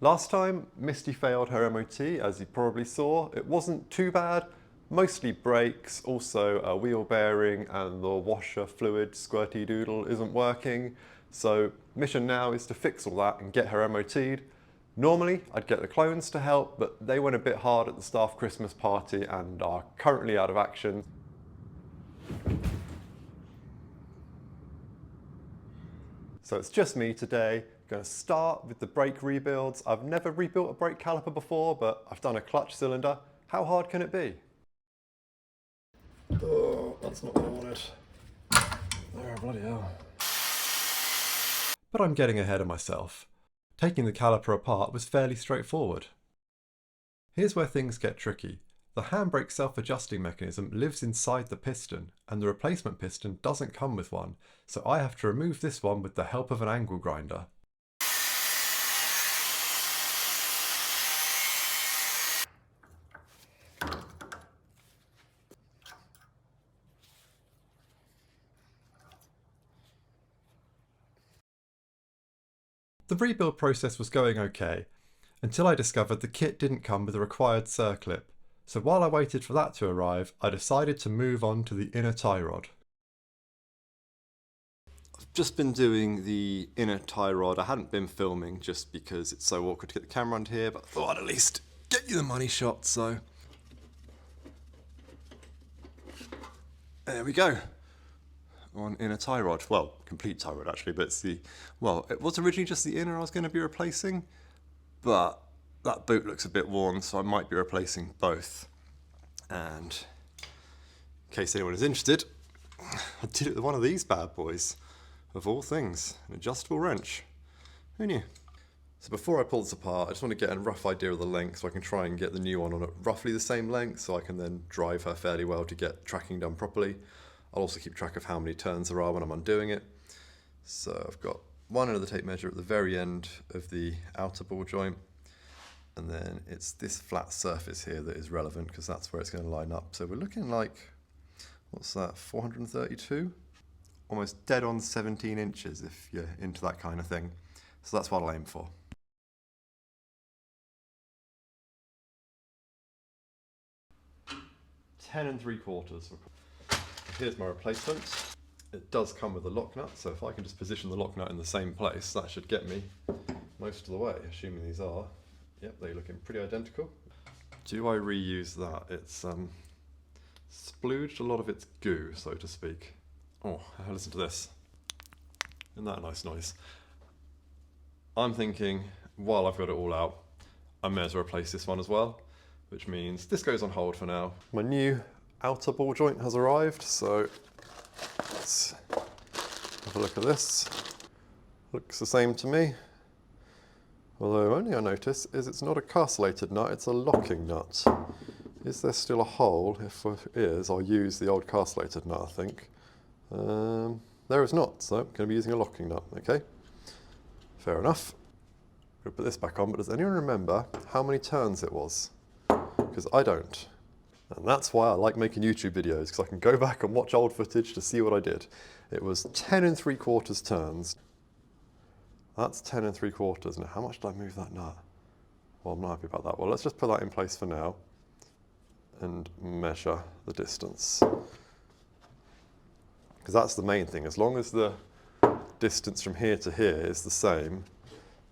Last time, Misty failed her MOT, as you probably saw. It wasn't too bad, mostly brakes, also a wheel bearing and the washer fluid squirty doodle isn't working. So mission now is to fix all that and get her MOT'd. Normally, I'd get the clones to help, but they went a bit hard at the staff Christmas party and are currently out of action. So it's just me today. Going to start with the brake rebuilds. I've never rebuilt a brake caliper before, but I've done a clutch cylinder. How hard can it be? Oh, that's not what I wanted. Oh, bloody hell. But I'm getting ahead of myself. Taking the caliper apart was fairly straightforward. Here's where things get tricky. The handbrake self-adjusting mechanism lives inside the piston, and the replacement piston doesn't come with one, so I have to remove this one with the help of an angle grinder. The rebuild process was going okay, until I discovered the kit didn't come with the required circlip, so while I waited for that to arrive, I decided to move on to the inner tie rod. I've just been doing the inner tie rod. I hadn't been filming just because it's so awkward to get the camera onto here, but I thought I'd at least get you the money shot, so there we go. On inner tie rod, well, complete tie rod actually, but it's the, well, it was originally just the inner I was going to be replacing, but that boot looks a bit worn, so I might be replacing both. And in case anyone is interested, I did it with one of these bad boys, of all things, an adjustable wrench. Who knew? So before I pull this apart, I just want to get a rough idea of the length so I can try and get the new one on at roughly the same length, so I can then drive her fairly well to get tracking done properly. I'll also keep track of how many turns there are when I'm undoing it. So I've got one end of the tape measure at the very end of the outer ball joint, and then it's this flat surface here that is relevant because that's where it's going to line up. So we're looking like, what's that, 432? Almost dead on 17 inches if you're into that kind of thing. So that's what I'll aim for. Ten 3/4. Here's my replacement. It does come with a lock nut, so if I can just position the lock nut in the same place, that should get me most of the way, assuming these are. Yep, they're looking pretty identical. Do I reuse that? It's splooged a lot of its goo, so to speak. Oh, listen to this. Isn't that a nice noise? I'm thinking, while I've got it all out, I may as well replace this one as well, which means this goes on hold for now. My new outer ball joint has arrived, so let's have a look at this. Looks the same to me, although only I notice is it's not a castellated nut, it's a locking nut. Is there still a hole? If it is, I'll use the old castellated nut, I think. There is not, so I'm going to be using a locking nut, okay? Fair enough. I'm going to put this back on, but does anyone remember how many turns it was? Because I don't. And that's why I like making YouTube videos, because I can go back and watch old footage to see what I did. It was 10 3/4 turns. That's 10 3/4. Now, how much did I move that nut? Well, I'm not happy about that. Well, let's just put that in place for now and measure the distance. Because that's the main thing. As long as the distance from here to here is the same,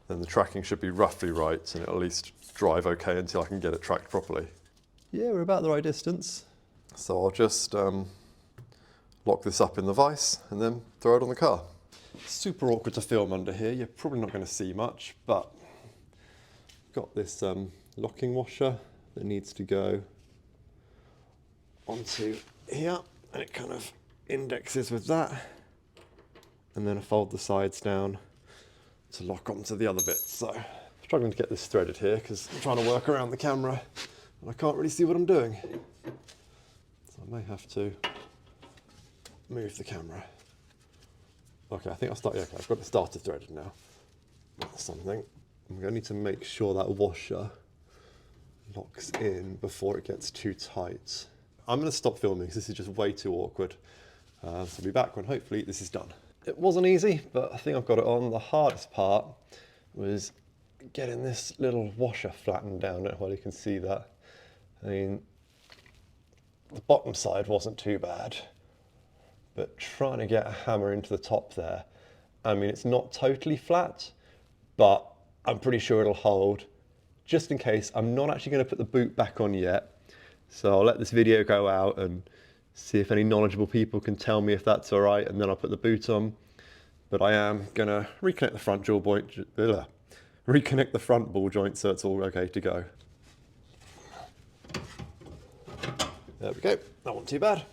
then the tracking should be roughly right, and it'll at least drive okay until I can get it tracked properly. Yeah, we're about the right distance. So I'll just lock this up in the vise and then throw it on the car. Super awkward to film under here. You're probably not going to see much, but got this locking washer that needs to go onto here, and it kind of indexes with that. And then I fold the sides down to lock onto the other bits. So I'm struggling to get this threaded here because I'm trying to work around the camera and I can't really see what I'm doing. So I may have to move the camera. Okay, I think I'll start, yeah, okay, I've got it started threaded now. That's something. I'm going to need to make sure that washer locks in before it gets too tight. I'm going to stop filming because this is just way too awkward. So I'll be back when hopefully this is done. It wasn't easy, but I think I've got it on. The hardest part was getting this little washer flattened down. Well, you can see that. I mean, the bottom side wasn't too bad, but trying to get a hammer into the top there, I mean, it's not totally flat, but I'm pretty sure it'll hold. Just in case, I'm not actually going to put the boot back on yet, so I'll let this video go out and see if any knowledgeable people can tell me if that's all right, and then I'll put the boot on. But I am going to reconnect the front reconnect the front ball joint so it's all okay to go. There we go, that wasn't too bad.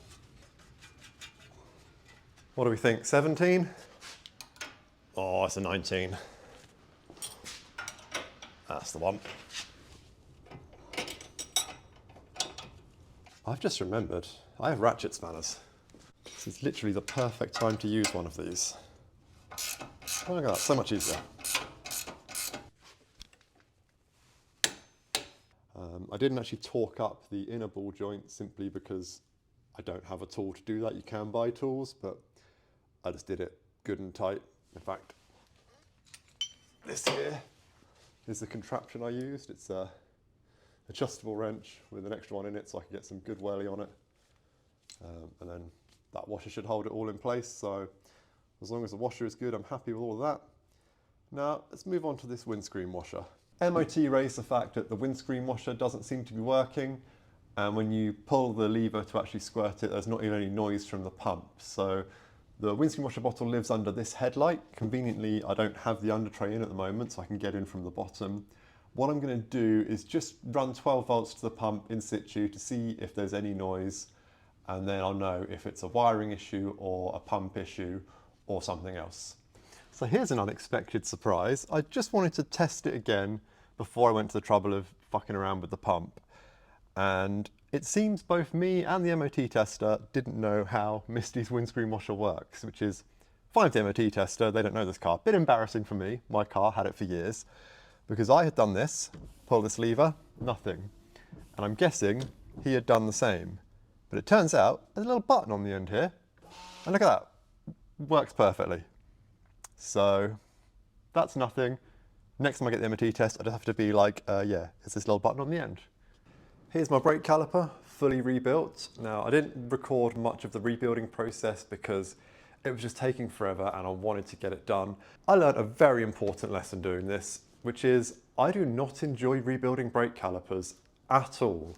What do we think, 17? Oh, it's a 19. That's the one. I've just remembered, I have ratchet spanners. This is literally the perfect time to use one of these. Oh, look at that, so much easier. I didn't actually torque up the inner ball joint simply because I don't have a tool to do that. You can buy tools, but I just did it good and tight. In fact, this here is the contraption I used. It's a adjustable wrench with an extra one in it so I can get some good whirly on it. And then that washer should hold it all in place. So as long as the washer is good, I'm happy with all of that. Now let's move on to this windscreen washer. MOT raised the fact that the windscreen washer doesn't seem to be working, and when you pull the lever to actually squirt it, there's not even any noise from the pump. So the windscreen washer bottle lives under this headlight. Conveniently, I don't have the under tray in at the moment, so I can get in from the bottom. What I'm going to do is just run 12 volts to the pump in situ to see if there's any noise, and then I'll know if it's a wiring issue or a pump issue or something else. So here's an unexpected surprise. I just wanted to test it again before I went to the trouble of fucking around with the pump. And it seems both me and the MOT tester didn't know how Misty's windscreen washer works, which is fine for the MOT tester, they don't know this car. Bit embarrassing for me, my car had it for years, because I had done this, pull this lever, nothing. And I'm guessing he had done the same. But it turns out there's a little button on the end here, and look at that, works perfectly. So that's nothing. Next time I get the MOT test, I just have to be like, yeah, it's this little button on the end. Here's my brake caliper, fully rebuilt. Now, I didn't record much of the rebuilding process because it was just taking forever and I wanted to get it done. I learned a very important lesson doing this, which is I do not enjoy rebuilding brake calipers at all.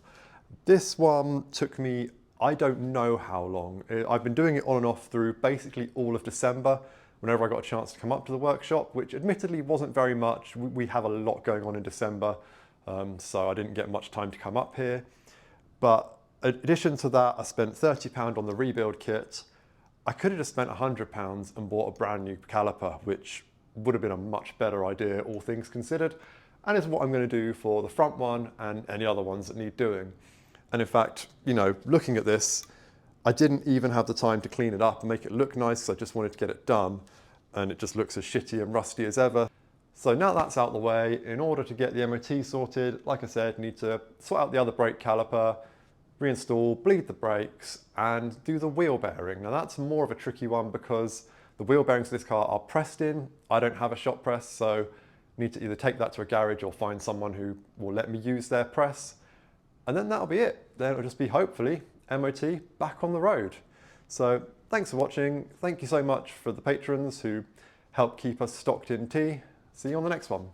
This one took me, I don't know how long. I've been doing it on and off through basically all of December, whenever I got a chance to come up to the workshop, which admittedly wasn't very much. We have a lot going on in December, so I didn't get much time to come up here. But in addition to that, I spent £30 on the rebuild kit. I could have just spent £100 and bought a brand new caliper, which would have been a much better idea, all things considered, and is what I'm going to do for the front one and any other ones that need doing. And in fact, you know, looking at this, I didn't even have the time to clean it up and make it look nice, because I just wanted to get it done, and it just looks as shitty and rusty as ever. So now that's out of the way, in order to get the MOT sorted, like I said, need to sort out the other brake caliper, reinstall, bleed the brakes, and do the wheel bearing. Now that's more of a tricky one because the wheel bearings of this car are pressed in. I don't have a shop press, so need to either take that to a garage or find someone who will let me use their press. And then that'll be it. Then it'll just be, hopefully, MOT back on the road. So thanks for watching. Thank you so much for the patrons who help keep us stocked in tea. See you on the next one.